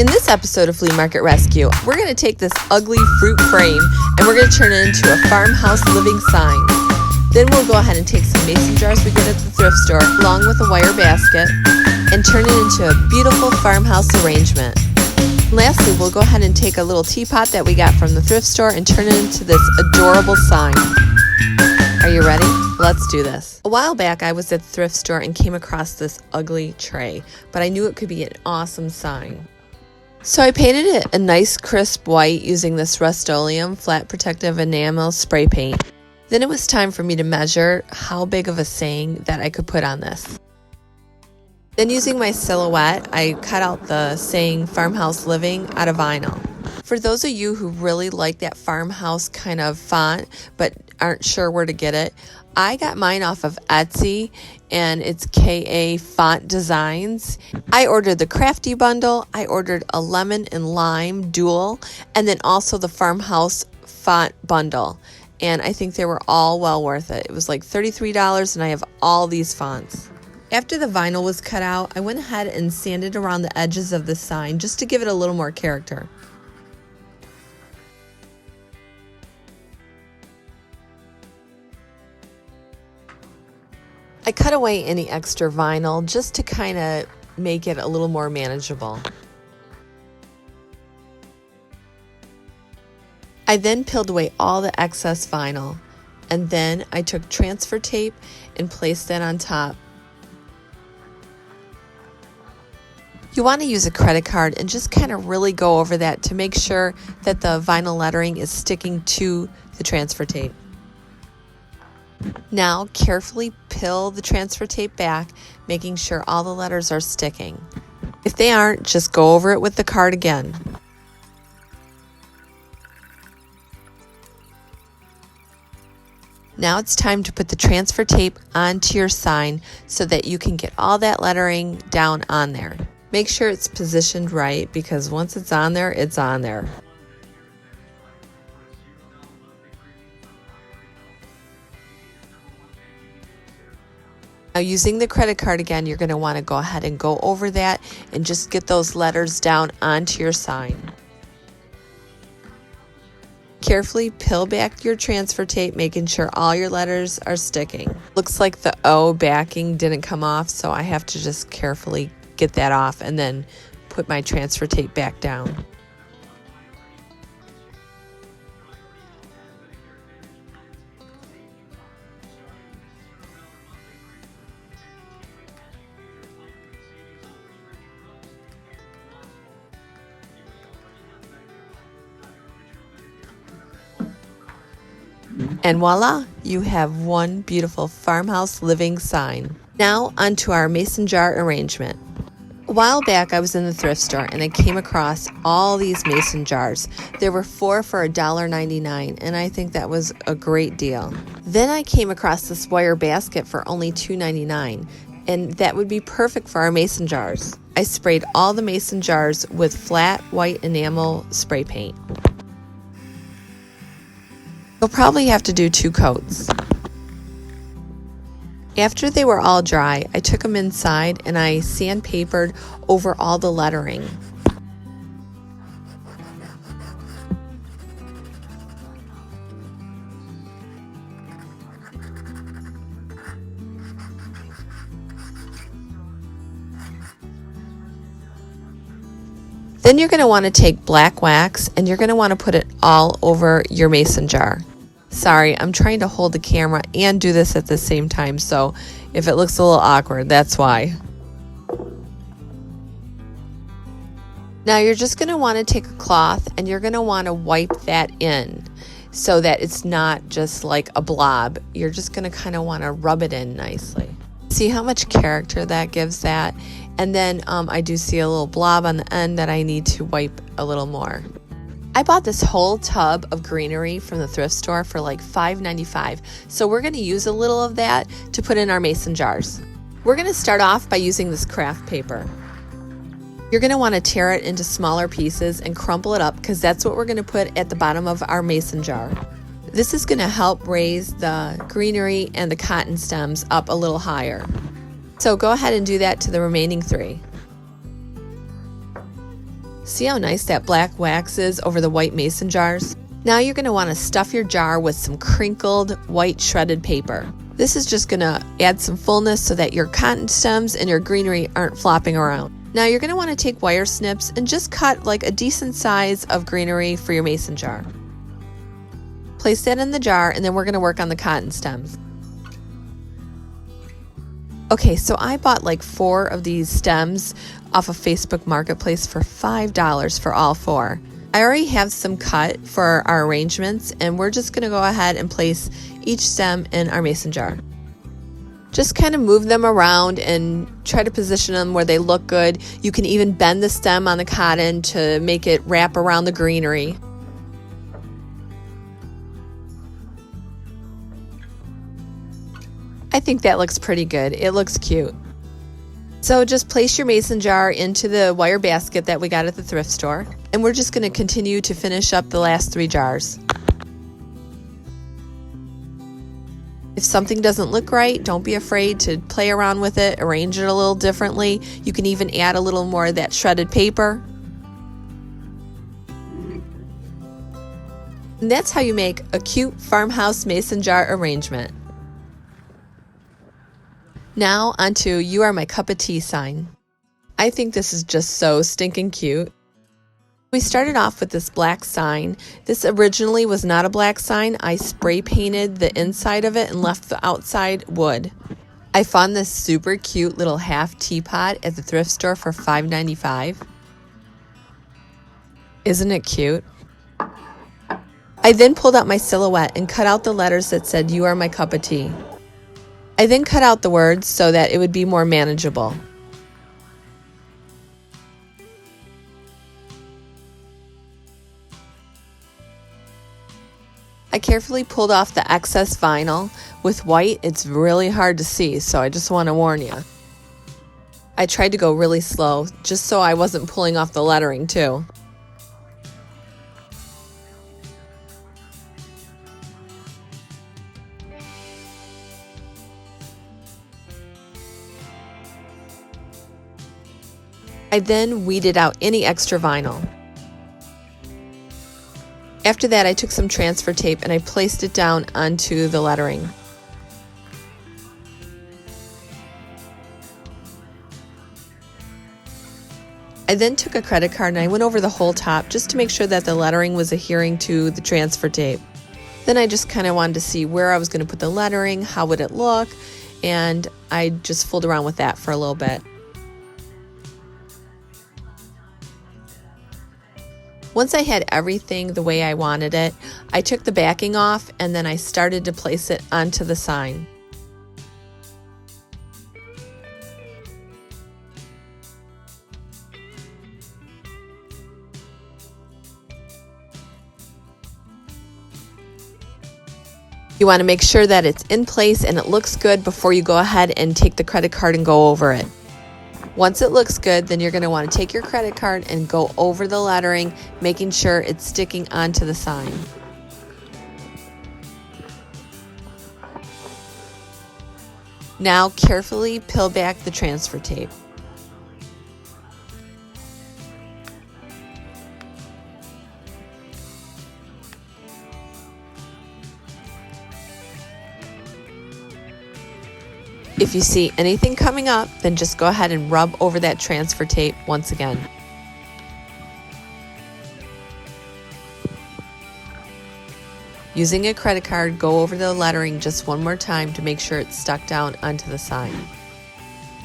In this episode of Flea Market Rescue, we're going to take this ugly fruit frame and we're going to turn it into a farmhouse living sign. Then we'll go ahead and take some mason jars we get at the thrift store along with a wire basket and turn it into a beautiful farmhouse arrangement. Lastly, we'll go ahead and take a little teapot that we got from the thrift store and turn it into this adorable sign. Are you ready? Let's do this. A while back, I was at the thrift store and came across this ugly tray, but I knew it could be an awesome sign. So I painted it a nice crisp white using this Rust-Oleum flat protective enamel spray paint. Then it was time for me to measure how big of a saying that I could put on this. Then using my silhouette, I cut out the saying farmhouse living out of vinyl. For those of you who really like that farmhouse kind of font but aren't sure where to get it, I got mine off of Etsy and it's KA Font Designs. I ordered the Crafty bundle, I ordered a lemon and lime dual, and then also the farmhouse font bundle. And I think they were all well worth it. It was like $33 and I have all these fonts. After the vinyl was cut out, I went ahead and sanded around the edges of the sign just to give it a little more character. I cut away any extra vinyl just to kind of make it a little more manageable. I then peeled away all the excess vinyl, and then I took transfer tape and placed that on top. You want to use a credit card and just kind of really go over that to make sure that the vinyl lettering is sticking to the transfer tape. Now carefully peel the transfer tape back, making sure all the letters are sticking. If they aren't, just go over it with the card again. Now it's time to put the transfer tape onto your sign so that you can get all that lettering down on there. Make sure it's positioned right because once it's on there, it's on there. Now using the credit card again, you're going to want to go ahead and go over that and just get those letters down onto your sign. Carefully peel back your transfer tape, making sure all your letters are sticking. Looks like the O backing didn't come off, so I have to just carefully get that off and then put my transfer tape back down. And voila, you have one beautiful farmhouse living sign. Now onto our mason jar arrangement. A while back I was in the thrift store and I came across all these mason jars. There were 4 for $1.99 and I think that was a great deal. Then I came across this wire basket for only $2.99 and that would be perfect for our mason jars. I sprayed all the mason jars with flat white enamel spray paint. You'll probably have to do 2 coats. After they were all dry, I took them inside and I sandpapered over all the lettering. Then you're going to want to take black wax and you're going to want to put it all over your mason jar. Sorry, I'm trying to hold the camera and do this at the same time, so if it looks a little awkward, that's why. Now you're just going to want to take a cloth and you're going to want to wipe that in so that it's not just like a blob. You're just going to kind of want to rub it in nicely. See how much character that gives that? And then I do see a little blob on the end that I need to wipe a little more. I bought this whole tub of Greenery from the thrift store for like $5.95. So we're going to use a little of that to put in our mason jars. We're going to start off by using this craft paper. You're going to want to tear it into smaller pieces and crumple it up because that's what we're going to put at the bottom of our mason jar. This is going to help raise the greenery and the cotton stems up a little higher. So go ahead and do that to the remaining 3. See how nice that black wax is over the white mason jars? Now you're going to want to stuff your jar with some crinkled white shredded paper. This is just going to add some fullness so that your cotton stems and your greenery aren't flopping around. Now you're going to want to take wire snips and just cut like a decent size of greenery for your mason jar. Place that in the jar, and then we're going to work on the cotton stems. Okay, so I bought like 4 of these stems off of Facebook Marketplace for $5 for all 4. I already have some cut for our arrangements, and we're just going to go ahead and place each stem in our mason jar. Just kind of move them around and try to position them where they look good. You can even bend the stem on the cotton to make it wrap around the greenery. I think that looks pretty good. It looks cute. So just place your mason jar into the wire basket that we got at the thrift store, and we're just going to continue to finish up the last 3 jars. If something doesn't look right, don't be afraid to play around with it, arrange it a little differently. You can even add a little more of that shredded paper. And that's how you make a cute farmhouse mason jar arrangement. Now onto "You Are My Cup of Tea" sign. I think this is just so stinking cute. We started off with this black sign. This originally was not a black sign. I spray painted the inside of it and left the outside wood. I found this super cute little half teapot at the thrift store for $5.95. Isn't it cute? I then pulled out my silhouette and cut out the letters that said "You Are My Cup of Tea." I then cut out the words so that it would be more manageable. I carefully pulled off the excess vinyl. With white, it's really hard to see, so I just want to warn you. I tried to go really slow, just so I wasn't pulling off the lettering too. I then weeded out any extra vinyl. After that, I took some transfer tape and I placed it down onto the lettering. I then took a credit card and I went over the whole top just to make sure that the lettering was adhering to the transfer tape. Then I just kind of wanted to see where I was going to put the lettering, how would it look, and I just fooled around with that for a little bit. Once I had everything the way I wanted it, I took the backing off and then I started to place it onto the sign. You want to make sure that it's in place and it looks good before you go ahead and take the credit card and go over it. Once it looks good, then you're going to want to take your credit card and go over the lettering, making sure it's sticking onto the sign. Now carefully peel back the transfer tape. If you see anything coming up, then just go ahead and rub over that transfer tape once again. Using a credit card, go over the lettering just one more time to make sure it's stuck down onto the sign.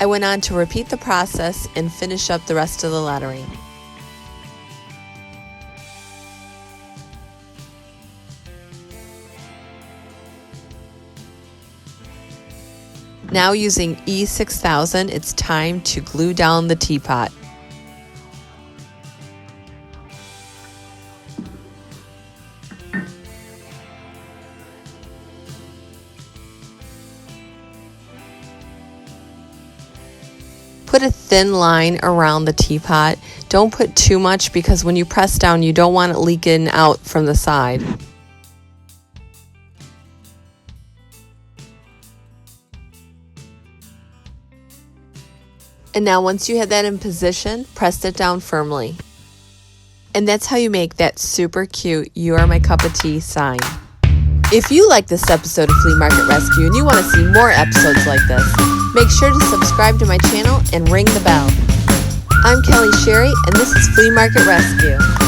I went on to repeat the process and finish up the rest of the lettering. Now using E6000, it's time to glue down the teapot. Put a thin line around the teapot. Don't put too much because when you press down, you don't want it leaking out from the side. And now once you have that in position, press it down firmly. And that's how you make that super cute "You Are My Cup of Tea" sign. If you like this episode of Flea Market Rescue and you want to see more episodes like this, make sure to subscribe to my channel and ring the bell. I'm Kelly Sherry, and this is Flea Market Rescue.